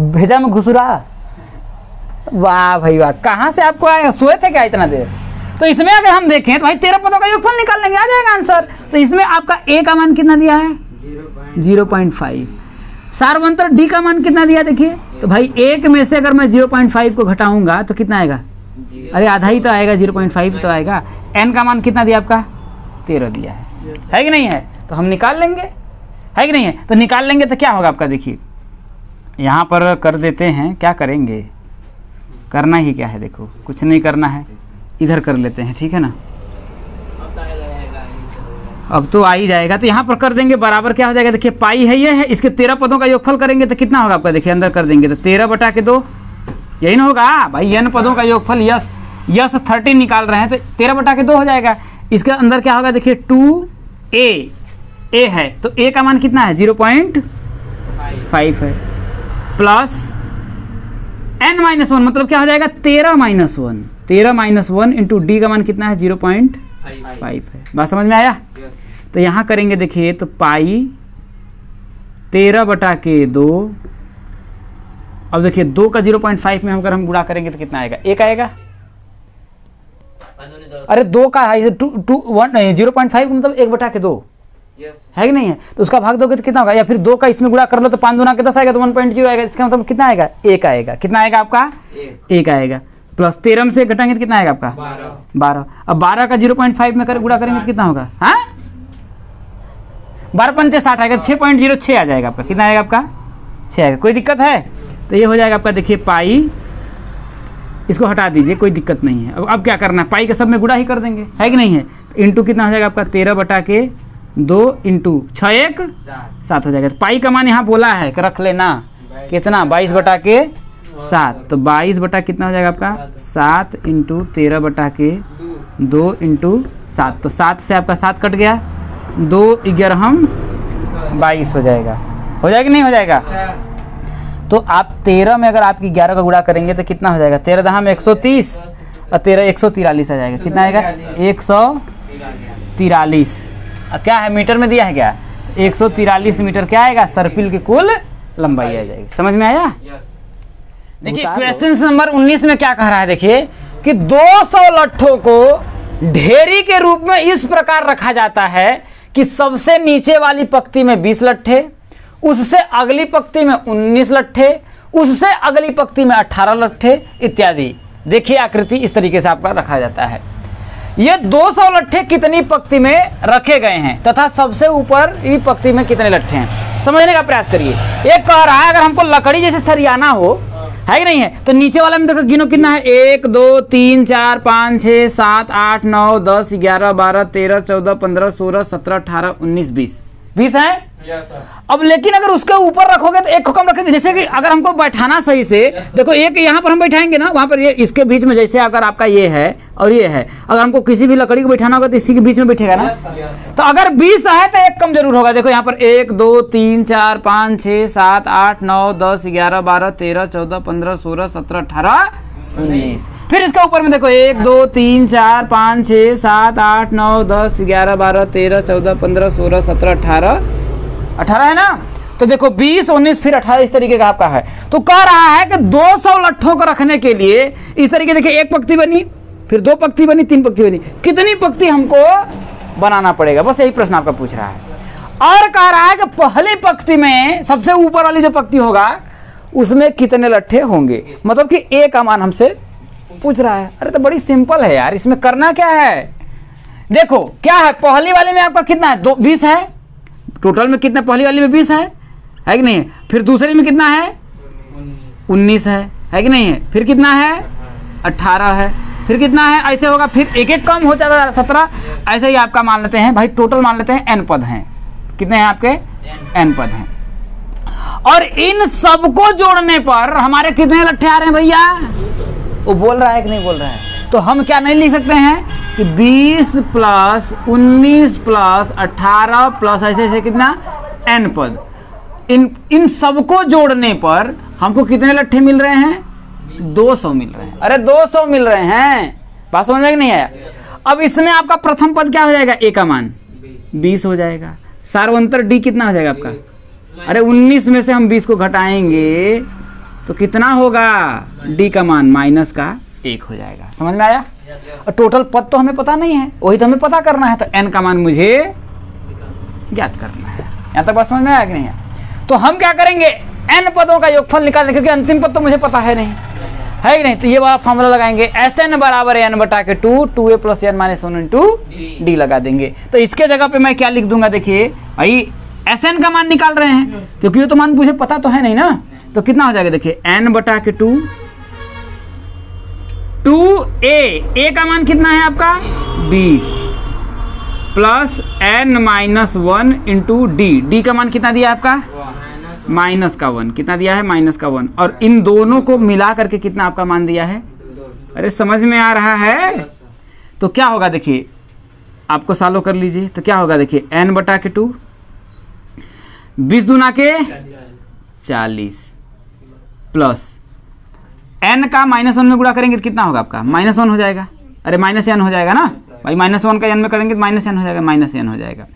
भेजा में घुसुरा, वाह भाई वाह, कहाँ से आपको आए, सोए थे क्या इतना देर। तो इसमें अगर हम देखें तो भाई 13 पदों का योगफल निकाल लेंगे, आ जाएगा आंसर। तो इसमें आपका A का मान कितना दिया है 0.5, सार्वंतर D का मान कितना दिया देखिए। तो भाई 1 में से अगर मैं 0.5 को घटाऊंगा तो कितना आएगा, अरे आधा ही तो आएगा, 0.5 तो आएगा। N का मान कितना दिया आपका 13 दिया है कि नहीं है। तो हम निकाल लेंगे, है कि नहीं है। तो निकाल लेंगे तो क्या होगा आपका, देखिए यहाँ पर कर देते हैं, क्या करेंगे, करना ही क्या है, देखो कुछ नहीं करना है, इधर कर लेते हैं, ठीक है ना। अब तो आ ही जाएगा, तो यहाँ पर कर देंगे बराबर क्या हो जाएगा, देखिए पाई है ये है, इसके 13 पदों का योगफल करेंगे तो कितना होगा आपका, देखिए अंदर कर देंगे तो 13 बटा के 2, यही ना होगा भाई। n पदों का योगफल यस 13 निकाल रहे हैं तो 13 बटा के 2 हो जाएगा। इसके अंदर क्या होगा, देखिए 2a है, तो a का मान कितना है 0.5 है, प्लस n-1 मतलब क्या हो जाएगा 13-1 इंटू डी का मान कितना है 0.5 है। बात समझ में आया। तो यहाँ करेंगे देखिए, तो पाई 13 बटा के 2, अब देखिए 2 का 0.5 में अगर हम गुणा करेंगे तो कितना आएगा, 1 आएगा। अरे 2 का 0.5 मतलब 1 बटा के 2 है कि नहीं है, तो उसका भाग दोगे तो कितना होगा, या फिर 2 का इसमें गुणा कर लो तो 5 दूना के 10 आएगा, तो 1.0 आएगा। इसका मतलब कितना आएगा, 1 आएगा। कितना आएगा आपका 1 आएगा, प्लस 13 में से घटाएंगे तो कितना आएगा आपका 12। अब 12 का 0.5 में गुणा करेंगे तो कितना होगा, हाँ 12 पंचे 60 आएगा, 6.06 आ जाएगा आपका। कितना आएगा आपका 6 आएगा। कोई दिक्कत है तो ये हो जाएगा आपका, देखिए पाई, इसको हटा दीजिए, कोई दिक्कत नहीं है। अब क्या करना है, पाई के सब में गुणा ही कर देंगे, है कि नहीं है। तो इंटू कितना हो जाएगा आपका 13 बटा के 2 इंटू 6 1 7 हो जाएगा। तो पाई का मान यहाँ बोला है कि रख लेना कितना 22 बटा के 7। तो 22 बटा कितना हो जाएगा आपका 7 इंटू 13 बटा के 2 इंटू 7। तो 7 से आपका 7 कट गया, 2 11 22 हो जाएगा। हो जाएगा नहीं हो जाएगा। तो आप 13 में अगर आपकी 11 का गुणा करेंगे तो कितना हो जाएगा, 13 दहा में 130 और 13 143 आ जाएगा। कितना आएगा 143। क्या है मीटर में दिया है क्या, 143 मीटर क्या आएगा सर्पिल की कुल लंबाई आ जाएगी। समझ में आया। देखिए क्वेश्चन नंबर 19 में क्या कह रहा है, देखिए कि 200 लट्ठों को ढेरी के रूप में इस प्रकार रखा जाता है कि सबसे नीचे वाली पंक्ति में 20 लट्ठे, उससे अगली पंक्ति में 19 लट्ठे, उससे अगली पंक्ति में 18 लट्ठे इत्यादि। देखिए आकृति इस तरीके से आपका रखा जाता है। ये 200 लट्ठे कितनी पंक्ति में रखे गए हैं तथा सबसे ऊपर ये पंक्ति में कितने लट्ठे हैं, समझने का प्रयास करिए। एक कह रहा है अगर हमको लकड़ी जैसे सरियाना हो, है कि नहीं है, तो नीचे वाला में देखो गिनो कितना है, 1 2 3 4 5 6 7 8 9 10 11 12 13 14 15 16 17 18 19 20 है। अब लेकिन अगर उसके ऊपर रखोगे तो एक को कम रखेंगे। जैसे कि अगर हमको बैठाना सही से, देखो एक यहाँ पर हम बैठाएंगे ना, वहां पर ये इसके बीच में, जैसे अगर आपका ये है और ये है, अगर हमको किसी भी लकड़ी को बैठाना होगा तो इसी के बीच में बैठेगा ना। तो अगर 20 है तो एक कम जरूर होगा। देखो यहाँ पर 1 2 3 4 5 6 7 8 9 10 11 12 13 14 15 16 17 18 19। फिर इसके ऊपर में देखो 1 2 3 4 5 6 7 8 9 10 11 12 13 14 15 16 17 18 है ना। तो देखो 20 19 फिर 18 इस तरीके का आपका है। तो कह रहा है कि 200 लट्ठों को रखने के लिए इस तरीके, देखिए एक पंक्ति बनी, फिर 2 पंक्ति बनी, 3 पंक्ति बनी, कितनी पंक्ति हमको बनाना पड़ेगा, बस यही प्रश्न आपका पूछ रहा है। और कह रहा है कि पहली पंक्ति में सबसे ऊपर वाली जो पंक्ति होगा उसमें कितने लट्ठे होंगे, मतलब कि ए का मान हमसे पूछ रहा है। अरे तो बड़ी सिंपल है यार, इसमें करना क्या है, देखो क्या है, पहली वाली में आपका कितना है 20 है, टोटल में कितना, पहली वाली में 20 है कि नहीं है, फिर दूसरी में कितना है 19 है कि नहीं है, फिर कितना है 18 है, फिर कितना है, ऐसे होगा, फिर एक एक कम हो जाता है 17। ऐसे ही आपका मान लेते हैं भाई, टोटल मान लेते हैं n पद हैं, कितने हैं आपके n पद हैं। और इन सबको जोड़ने पर हमारे कितने लट्ठे आ रहे हैं भैया, वो बोल रहा है कि नहीं बोल रहा है। तो हम क्या नहीं लिख सकते हैं कि 20 प्लस 19 प्लस 18 प्लस ऐसे ऐसे कितना n पद, इन सबको जोड़ने पर हमको कितने लट्ठे मिल रहे हैं, 200 मिल रहे हैं। अरे 200 मिल रहे हैं, बात समझ में नहीं आया। अब इसमें आपका प्रथम पद क्या हो जाएगा, a का मान 20 हो जाएगा, सार्वंतर d कितना हो जाएगा आपका, अरे 19 में से हम 20 को घटाएंगे तो कितना होगा, d का मान माइनस का 1 हो जाएगा। समझ में आया। और टोटल पद तो हमें पता नहीं है, वही तो हमें पता करना है, तो n का मान मुझे ज्ञात करना है। यहाँ तक बात समझ में आया कि नहीं है। तो हम क्या करेंगे, n पदों का योगफल निकालेंगे, क्योंकि अंतिम पद तो मुझे पता है नहीं, है कि नहीं। तो ये वाला फॉर्मूला लगाएंगे, Sn बराबर n बटा के 2 2a plus n minus 1 into d लगा देंगे। तो इसके जगह पे मैं क्या लिख दूंगा, देखिए भाई Sn का मान निकाल रहे हैं, क्योंकि ये तो मान मुझे पता तो है नहीं ना। तो कितना हो जाएगा, देखिए n बटा के 2a का मान कितना है आपका 20 plus n minus 1 into d का मान कितना दिया आपका माइनस का 1, कितना दिया है माइनस का 1, और इन दोनों को मिला करके कितना आपका मान दिया है। अरे समझ में आ रहा है। तो क्या होगा, देखिए आपको सॉल्व कर लीजिए, तो क्या होगा, देखिए n बटा के 2 20 दूना के 40 प्लस n का माइनस 1 में गुणा करेंगे तो कितना होगा आपका माइनस 1 हो जाएगा। अरे माइनस n हो जाएगा ना भाई, माइनस 1 का n में करेंगे तो माइनस n हो जाएगा, माइनस n हो जाएगा।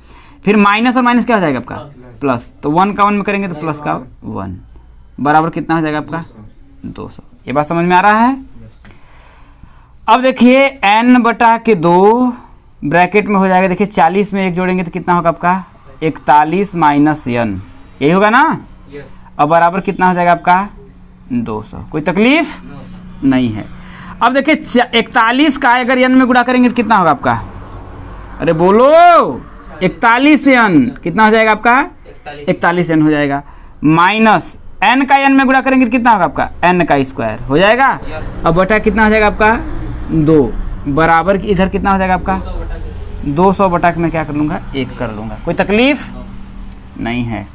फिर माइनस और माइनस क्या हो जाएगा आपका प्लस, तो 1 का 1 में करेंगे तो प्लस का 1 बराबर कितना हो जाएगा आपका 200। ये बात समझ में आ रहा है। अब देखिए n बटा के 2 ब्रैकेट में हो जाएगा, देखिए 40 में 1 जोड़ेंगे तो कितना होगा आपका 41 माइनस n, यही होगा ना। अब बराबर कितना हो जाएगा आपका 200। कोई तकलीफ नहीं है। अब देखिए 41 का अगर n में गुणा करेंगे तो कितना होगा आपका, अरे बोलो 41 n कितना हो जाएगा आपका, 41 n हो जाएगा। माइनस n का n में गुणा करेंगे तो कितना होगा आपका, n का स्क्वायर हो जाएगा। अब बटा कितना हो जाएगा आपका 2, बराबर इधर कितना हो जाएगा आपका 200 बटा के मैं क्या कर लूँगा 1 कर लूँगा। कोई तकलीफ नहीं है।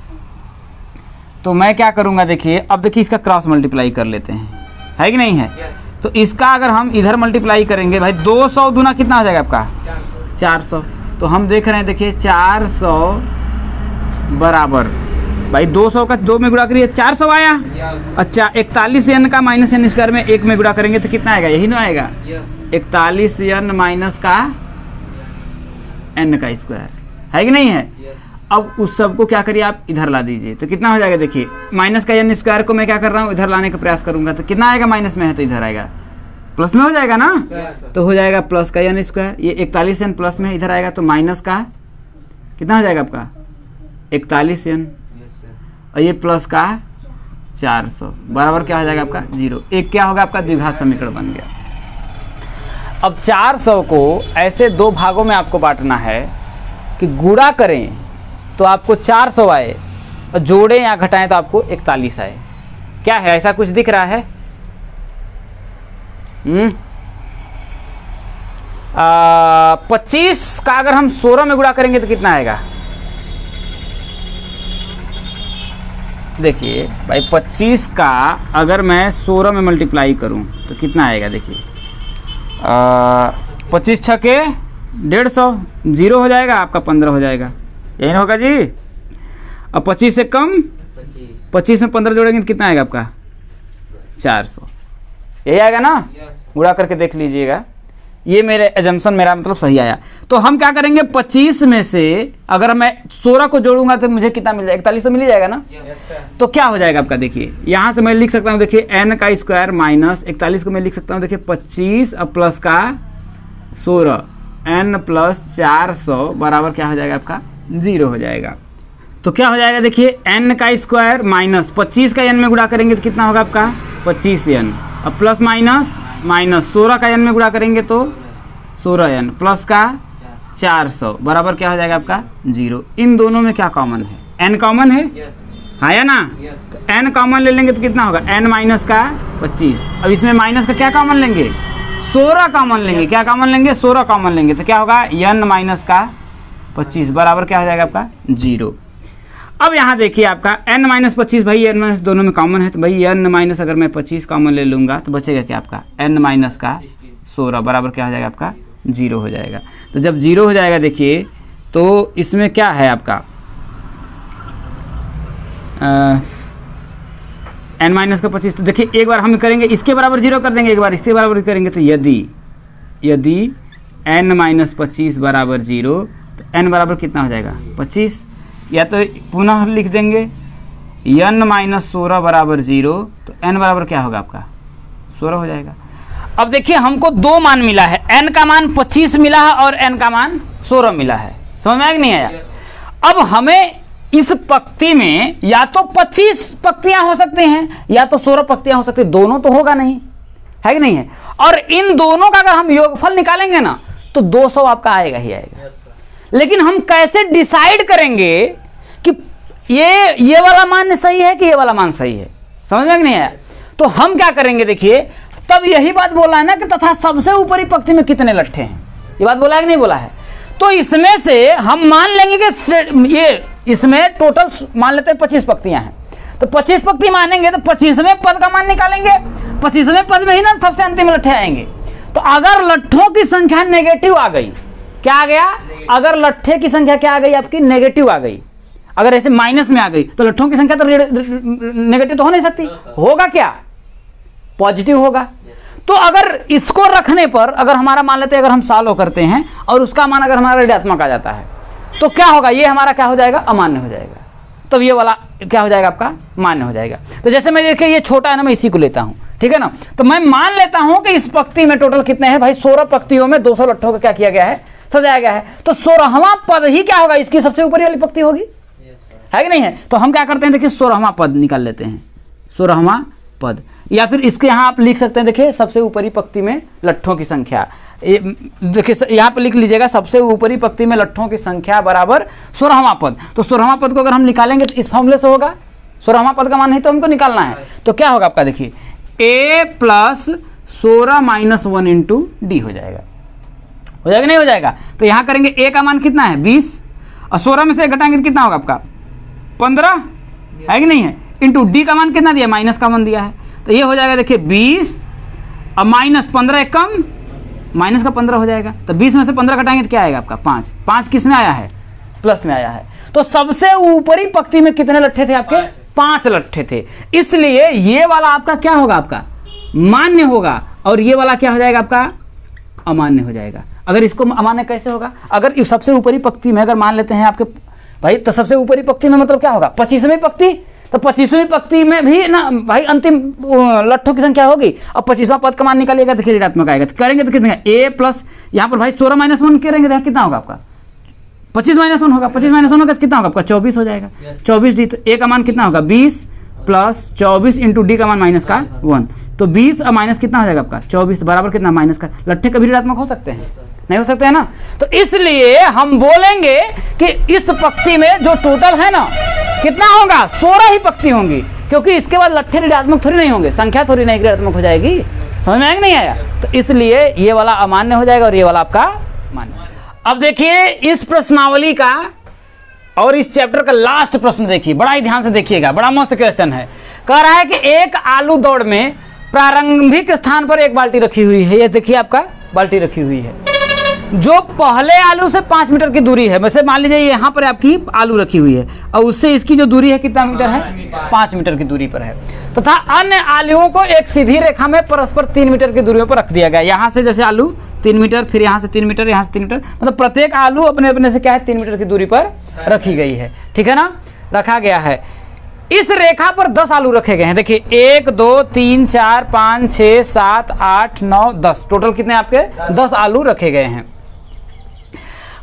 तो मैं क्या करूँगा देखिए, अब देखिए इसका क्रॉस मल्टीप्लाई कर लेते हैं, है कि नहीं है। तो इसका अगर हम इधर मल्टीप्लाई करेंगे भाई 200 दूना कितना हो जाएगा आपका 400। तो हम देख रहे हैं देखिए 400 बराबर भाई 200 का 2 में गुणा करिए 400 आया। अच्छा 41 n का माइनस n स्क्वायर में 1 में गुणा करेंगे तो कितना आएगा, यही ना आएगा 41 n माइनस का n का स्क्वायर, है कि नहीं है। अब उस सब को क्या करिए आप इधर ला दीजिए तो कितना हो जाएगा देखिए, माइनस का n स्क्वायर को मैं क्या कर रहा हूँ इधर लाने का प्रयास करूंगा तो कितना आएगा, माइनस में है तो इधर आएगा प्लस में हो जाएगा ना। तो हो जाएगा प्लस का n स्क्वायर, ये 41 n प्लस में इधर आएगा तो माइनस का कितना हो जाएगा आपका 41 n और ये प्लस का 400 बराबर क्या हो जाएगा आपका 0। एक क्या होगा आपका द्विघात समीकरण बन गया। अब 400 को ऐसे दो भागों में आपको बांटना है कि गुणा करें तो आपको 400 आए और जोड़ें या घटाएं तो आपको 41 आए। क्या है, ऐसा कुछ दिख रहा है? 25 का अगर हम 16 में गुणा करेंगे तो कितना आएगा, देखिए भाई 25 का अगर मैं 16 में मल्टीप्लाई करूं तो कितना आएगा देखिए 25 छके 150, 0 हो जाएगा आपका 15 हो जाएगा, यही ना होगा जी। अब 25 से कम 25 में 15 जोड़ेंगे तो कितना आएगा आपका 400, यही आएगा ना। गुणा करके देख लीजिएगा, ये मेरे एजम्पशन मेरा मतलब सही आया। तो हम क्या करेंगे 25 में से अगर मैं 16 को जोड़ूंगा तो मुझे कितना मिल जाएगा, 41 तो मिल ही जाएगा ना। तो क्या हो जाएगा आपका देखिए, यहां से मैं लिख सकता हूं देखिए n का स्क्वायर माइनस 41 को मैं लिख सकता हूं देखिए 25 और प्लस का 16 n प्लस 400 बराबर क्या हो जाएगा आपका 0 हो जाएगा। तो क्या हो जाएगा देखिए n का स्क्वायर माइनस 25 का n में गुणा करेंगे तो कितना होगा आपका 25n और प्लस माइनस माइनस 16 का n में गुणा करेंगे तो 16n प्लस का 400 बराबर क्या हो जाएगा आपका 0। इन दोनों में क्या कॉमन है, n कॉमन है, हाँ या ना। तो n कॉमन ले लेंगे तो कितना होगा n माइनस का 25। अब इसमें माइनस का क्या कॉमन लेंगे 16 कॉमन लेंगे, क्या कॉमन लेंगे 16 कॉमन लेंगे तो क्या होगा n माइनस का 25 बराबर क्या हो जाएगा आपका 0। अब यहाँ देखिए आपका n माइनस 25 भाई n माइनस दोनों में कॉमन है तो भाई n माइनस अगर मैं 25 कॉमन ले लूँगा तो बचेगा क्या आपका n माइनस का 16 बराबर क्या हो जाएगा आपका 0 हो जाएगा। तो जब 0 हो जाएगा देखिए तो इसमें क्या है आपका n माइनस का 25। तो देखिए एक बार हम करेंगे इसके बराबर 0 कर देंगे, एक बार इसके बराबर करेंगे तो यदि n माइनस 25 बराबर 0 तो n बराबर कितना हो जाएगा 25, या तो पुनः लिख देंगे n माइनस 16 बराबर 0 तो n बराबर क्या होगा आपका 16 हो जाएगा। अब देखिए हमको दो मान मिला है, n का मान 25 मिला है और n का मान 16 मिला है, समझ में आया कि नहीं आया। अब हमें इस पंक्ति में या तो 25 पंक्तियां हो सकती हैं या तो 16 पंक्तियां हो सकती हैं, दोनों तो होगा नहीं, है कि नहीं है। और इन दोनों का अगर हम योगफल निकालेंगे ना तो 200 आपका आएगा ही आएगा। लेकिन हम कैसे डिसाइड करेंगे कि ये वाला मान सही है कि ये वाला मान सही है, समझ में नहीं आया। तो हम क्या करेंगे देखिए, तब यही बात बोला है ना कि तथा सबसे ऊपरी पंक्ति में कितने लट्ठे हैं, ये बात बोला है कि नहीं बोला है। तो इसमें से हम मान लेंगे कि ये इसमें टोटल मान लेते हैं 25 पंक्तियां हैं, तो 25 पंक्ति मानेंगे तो 25वें पद का मान निकालेंगे, 25वें पद में ही ना सबसे अंतिम लट्ठे आएंगे। तो अगर लट्ठों की संख्या नेगेटिव आ गई, क्या आ गया, अगर लट्ठे की संख्या क्या आ गई आपकी नेगेटिव आ गई, अगर ऐसे माइनस में आ गई तो लट्ठों की संख्या तो नेगेटिव तो हो नहीं सकती, होगा क्या पॉजिटिव होगा। तो अगर इसको रखने पर अगर हमारा मान लेते हैं अगर हम सॉल्व करते हैं और उसका मान अगर हमारा ऋणात्मक आ जाता है तो क्या होगा, ये हमारा क्या हो जाएगा अमान्य हो जाएगा, तब ये वाला क्या हो जाएगा आपका मान्य हो जाएगा। तो जैसे मैं देखिए ये छोटा है ना, मैं इसी को लेता हूं, ठीक है ना। तो मैं मान लेता हूं कि इस पंक्ति में टोटल कितने हैं भाई 16 पंक्तियों में 200 लट्ठों का क्या किया गया है, सजाया गया है। तो 16वां पद ही क्या होगा, इसकी सबसे ऊपरी वाली पंक्ति होगी, है कि नहीं है। तो हम क्या करते हैं देखिए 16वां पद निकाल लेते हैं, 16वां पद या फिर इसके यहाँ आप लिख सकते हैं, देखिए सबसे ऊपरी पंक्ति में लट्ठों की संख्या, देखिए यहाँ पर लिख लीजिएगा सबसे ऊपरी पंक्ति में लट्ठों की संख्या बराबर 16वां पद। तो 16वां पद को अगर हम निकालेंगे तो इस फॉर्मूले से होगा, 16वां पद का मान नहीं तो हमको निकालना है। तो क्या होगा आपका, देखिए a plus 16 minus 1 into D हो जाएगा, हो जाएगा नहीं हो जाएगा। तो यहाँ करेंगे a का मान कितना है 20 और 16 में से घटाएंगे तो कितना होगा आपका 15 है कि नहीं है, इंटू डी का मान कितना दिया, माइनस का मान दिया है। तो ये हो जाएगा देखिए 20 और माइनस 15 कम, माइनस का 15 हो जाएगा। तो 20 में से 15 घटाएंगे तो क्या आएगा आपका 5, 5 किस में आया है, प्लस में आया है। तो सबसे ऊपरी पंक्ति में कितने लट्ठे थे आपके, 5 लट्ठे थे, इसलिए ये वाला आपका क्या होगा, आपका मान्य होगा और ये वाला क्या हो जाएगा आपका अमान्य हो जाएगा। अगर इसको अमान्य कैसे होगा, अगर इस सबसे ऊपरी पंक्ति में अगर मान लेते हैं आपके भाई, तो सबसे ऊपरी पंक्ति में मतलब क्या होगा 25वीं पंक्ति, तो 25वीं पंक्ति में भी ना भाई अंतिम लट्ठों की संख्या होगी। अब 25वां पद का मान निकालिएगा तो ऋणात्मक आएगा, तो करेंगे तो कितने a प्लस यहाँ पर भाई 16 माइनस 1 करेंगे तो कितना होगा आपका 25 माइनस 1 होगा, 25 माइनस 1 होगा तो कितना होगा आपका 24 हो जाएगा। 24 डी, तो a का मान कितना होगा 20 प्लस 24 इंटू डी का मान माइनस का 1, तो 20 और माइनस कितना हो जाएगा आपका 24 बराबर कितना माइनस का। लट्ठे कभी ऋणात्मक हो सकते हैं, नहीं हो सकते हैं ना। तो इसलिए हम बोलेंगे कि इस पंक्ति में जो टोटल है ना कितना होगा 16 ही पंक्ति होंगी, क्योंकि इसके बाद लट्ठे ऋणात्मक थोड़ी नहीं होंगे, संख्या थोड़ी नहीं ऋणात्मक हो जाएगी, समझ में आया कि नहीं आया। तो इसलिए ये वाला अमान्य हो जाएगा और ये वाला आपका मान्य। अब देखिए इस प्रश्नावली का और इस चैप्टर का लास्ट प्रश्न देखिए, बड़ा ही ध्यान से देखिएगा, बड़ा मस्त क्वेश्चन है। कह रहा है कि एक आलू दौड़ में प्रारंभिक स्थान पर एक बाल्टी रखी हुई है, ये देखिए आपका बाल्टी रखी हुई है जो पहले आलू से 5 मीटर की दूरी है। वैसे मान लीजिए यहाँ पर आपकी आलू रखी हुई है और उससे इसकी जो दूरी है कितना मीटर है, 5 मीटर की दूरी पर है, तथा अन्य आलुओं को एक सीधी रेखा में परस्पर 3 मीटर की दूरियों पर रख दिया गया। यहाँ से जैसे आलू 3 मीटर, फिर यहाँ से 3 मीटर, यहाँ से 3 मीटर, मतलब प्रत्येक आलू अपने अपने से क्या है 3 मीटर की दूरी पर रखी गई है, ठीक है ना, रखा गया है। इस रेखा पर 10 आलू रखे गए हैं, देखिए 1 2 3 4 5 6 7 8 9 10, टोटल कितने आपके 10 आलू रखे गए हैं।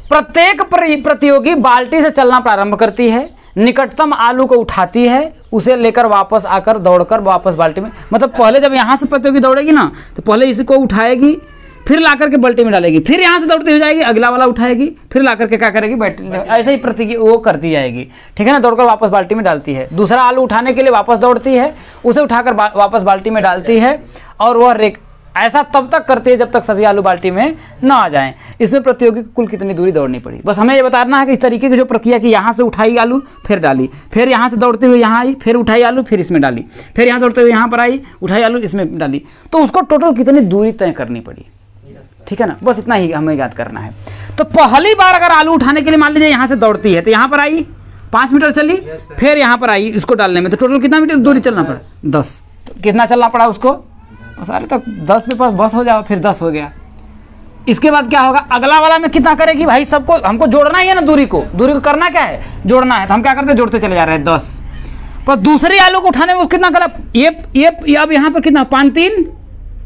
प्रत्येक प्रतियोगी बाल्टी से चलना प्रारंभ करती है, निकटतम आलू को उठाती है, उसे लेकर वापस आकर दौड़कर वापस बाल्टी में, मतलब पहले जब यहाँ से प्रतियोगी दौड़ेगी ना तो पहले इसको उठाएगी, फिर लाकर के बाल्टी में डालेगी, फिर यहाँ से दौड़ती हो जाएगी, अगला वाला उठाएगी, फिर लाकर के क्या करेगी ऐसे ही प्रतियोगी वो करती जाएगी, ठीक है ना, दौड़कर वापस बाल्टी में डालती है। दूसरा आलू उठाने के लिए वापस दौड़ती है, उसे उठाकर वापस बाल्टी में डालती है और वह ऐसा तब तक करती है जब तक सभी आलू बाल्टी में न आ जाएं। इसमें प्रतियोगी को कुल कितनी दूरी दौड़नी पड़ी, बस हमें ये बताना है कि इस तरीके की जो प्रक्रिया की, यहाँ से उठाई आलू फिर डाली, फिर यहाँ से दौड़ते हुए यहाँ आई, फिर उठाई आलू फिर इसमें डाली, फिर यहाँ दौड़ते हुए यहाँ पर आई, उठाई आलू इसमें डाली, तो उसको टोटल कितनी दूरी तय करनी पड़ी, ठीक है ना, बस इतना ही हमें याद करना है। तो पहली बार अगर आलू उठाने के लिए मान लीजिए यहाँ से दौड़ती है तो यहाँ पर आई 5 मीटर चली, फिर यहाँ पर आई इसको डालने में, तो टोटल कितना मीटर दूरी चलना पड़ा 10, तो कितना चलना पड़ा उसको सारे तक 10 पे पास बस हो जाओ, फिर 10 हो गया। इसके बाद क्या होगा, अगला वाला में कितना करेगी भाई, सबको हमको जोड़ना ही है ना, दूरी को करना क्या है जोड़ना है, तो हम क्या करते हैं जोड़ते चले जा रहे हैं 10, पर दूसरी आलू को उठाने में कितना करा, ये अब यहाँ पर कितना 5 3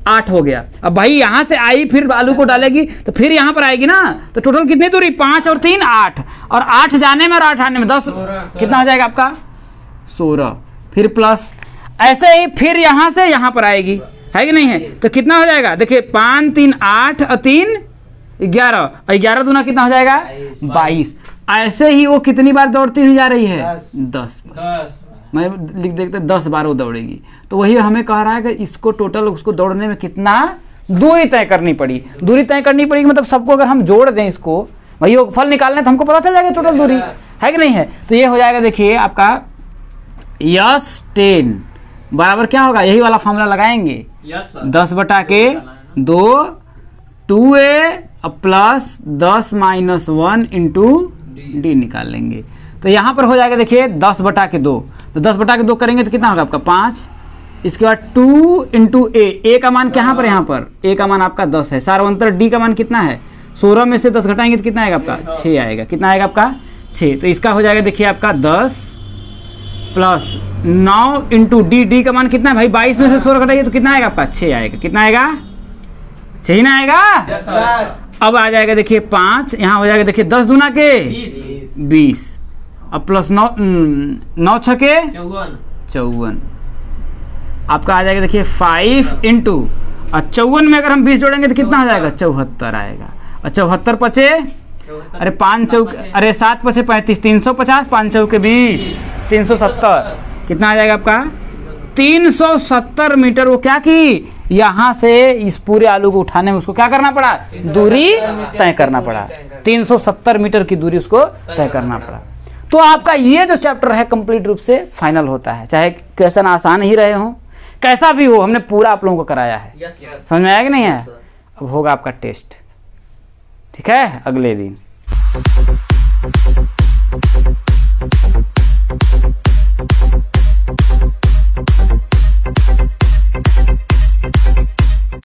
8 हो गया। अब भाई यहाँ से आई फिर आलू को डालेगी तो फिर यहाँ पर आएगी ना, तो टोटल कितनी दूरी 5 और 3 8, और 8 जाने में और 8 आने में 10, कितना हो जाएगा आपका 16, फिर प्लस ऐसे ही फिर यहाँ से यहाँ पर आएगी, है कि नहीं है, तो कितना हो जाएगा, देखिए 5 3 8 और 3 11, और 11 दूना कितना हो जाएगा 22। ऐसे ही वो कितनी बार दौड़ती हुई जा रही है 10, मैं लिख देखते 10 बार वो दौड़ेगी। तो वही हमें कह रहा है कि इसको टोटल उसको दौड़ने में कितना दूरी तय करनी पड़ी, दूरी तय करनी पड़ी मतलब सबको अगर हम जोड़ दें इसको वही फल निकालने तो हमको पता चल जाएगा टोटल दूरी, है कि नहीं है। तो ये हो जाएगा देखिए आपका यस 10 बराबर क्या होगा, यही वाला फॉर्मूला लगाएंगे 10/2 2a plus 10 minus 1 into D निकाल लेंगे। तो यहाँ पर हो जाएगा देखिए 10/2, तो 10/2 करेंगे तो कितना होगा आपका 5, इसके बाद 2 इंटू ए का मान क्या पर, यहाँ पर ए का मान आपका 10 है, सार्वंतर डी का मान कितना है 16 में से 10 घटाएंगे तो कितना आएगा आपका 6 आएगा, कितना आएगा आपका 6। तो इसका हो जाएगा देखिए आपका 10 प्लस 9 इंटू डी का मान कितना है भाई 22 में से 16 घटाइए तो कितना आएगा आपका 6 आएगा, कितना आएगा 6 ही ना आएगा। अब आ जाएगा देखिए 5, यहाँ हो जाएगा देखिए 10 दूना के 20, अब प्लस 9 6 के 54, आपका आ जाएगा देखिए 5 इंटू 54 में अगर हम 20 जोड़ेंगे तो कितना आ जाएगा 74 आएगा। और 74 पचे अरे 5 चौक अरे 7 पचे 35 350 5 चौके 20 370 कितना आ जाएगा आपका 370 मीटर। वो क्या की यहाँ से इस पूरे आलू को उठाने में उसको क्या करना पड़ा दूरी तय करना पड़ा 370 मीटर की दूरी उसको तय करना पड़ा। तो आपका ये जो चैप्टर है कंप्लीट रूप से फाइनल होता है, चाहे क्वेश्चन आसान ही रहे हो कैसा भी हो, हमने पूरा आप लोगों को कराया है। समझ में आया कि नहीं है? अब होगा आपका टेस्ट, ठीक है, अगले दिन।